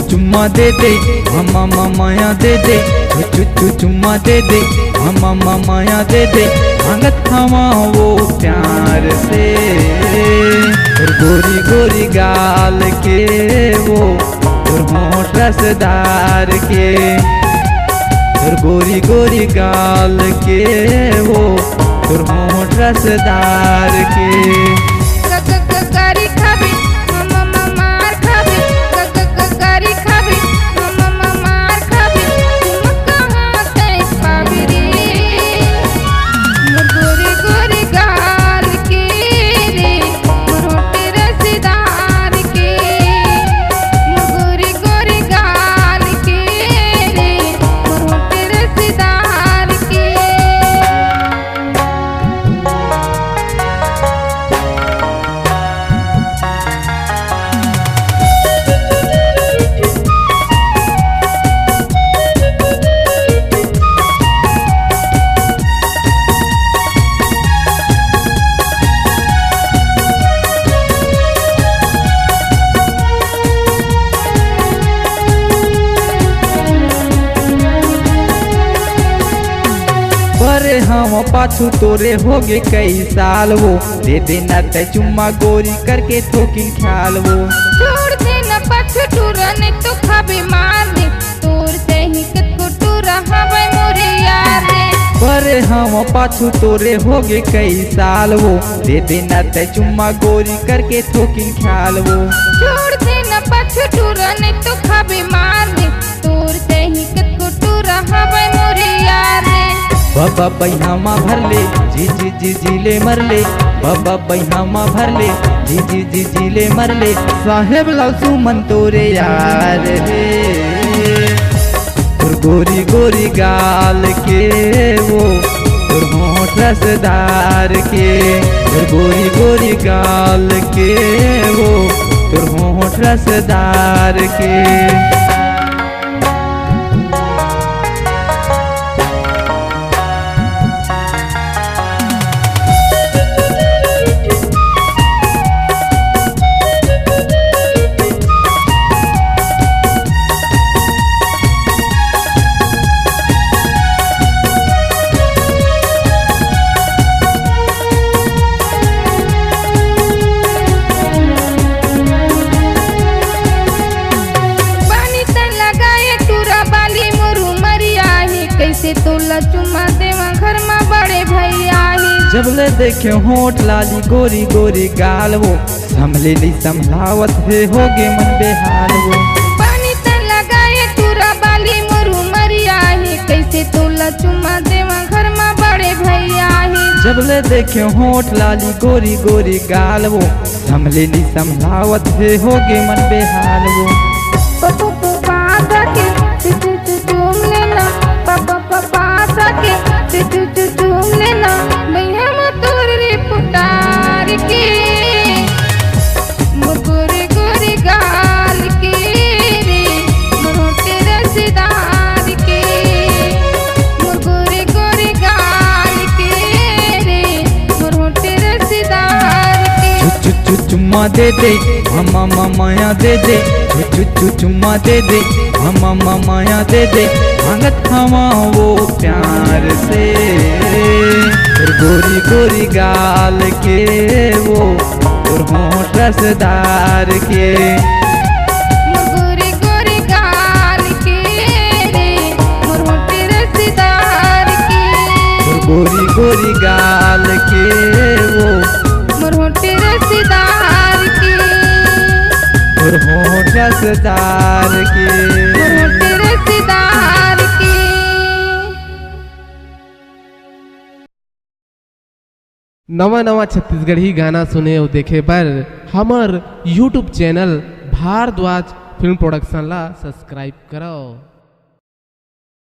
चुम्मा दे दे मामा माया दे दे, चुम्मा दे दे मामा माया दे दे, मांगत हवा वो प्यार से। और गोरी गोरी गाल के वो और होंठ रसदार के, और गोरी गोरी गाल के वो और होंठ रसदार के। हम पाछू तोरे हो गे कई साल वो, दे देना ते चुम्मा गोरी करके थोकिन ख्याल वो। छोड़ देना पाछू टूरा ने तो खाबे मारने, तोर से ही कतको टूरा हवे मोरे यार रे। पर हम पाछू तोरे हो गे कई साल वो, दे देना ते चुम्मा गोरी करके थोकिन ख्याल वो। छोड़ देना पाछू टूरा ने तो खाबे मारने, तोर से ही कतको टूरा हवे मोरे यार रे। बाबा बैहामा भर ले जी ले मर ले, बाबा बैहामा भर ले जी ले मर ले, साहेब लाल सुमन तोरे यार रे। और गोरी गोरी गाल के वो और होंठ रसदार के, और गोरी गोरी गाल के वो और होंठ रसदार के। तोला चुम्मा देवा घर में बड़े भैया ही, जब ले देखे होंठ लाली गोरी गोरी गाल वो, संभले नहीं संभलावत है होगे मन बेहाल वो। पानी तन लगाए तूरा बाली मोरू मरिया ही, कैसे तोला चुम्मा देवा घर में बड़े भैया ही। जब ले देखे होंठ लाली गोरी गोरी गाल वो, संभले नहीं संभलावत है होगे मन बेहाल वो। चूम लेना भैया तोर रे पुटार के, गोरे गोरे गाल के रे मोटे रसदार के, गोरे गोरे गाल के रे मोटे रसदार के। चुम्मा दे दे मामा माया दे दे, चुम्मा दे दे मामा माया दे दे, मांगत हवा वो प्यार से। और गोरी गोरी गाल के वो और होंठ रसदार के, गोरे गोरे गाल के रे मोटे रसदार के, और गोरी गोरी गाल के वो मोटे रसदार के, और होंठ रसदार के, मोटे रसदार के। नवा नवा छत्तीसगढ़ी गाना सुने और देखे बर हमर YouTube channel Bharadwaj film production ला सब्सक्राइब करो।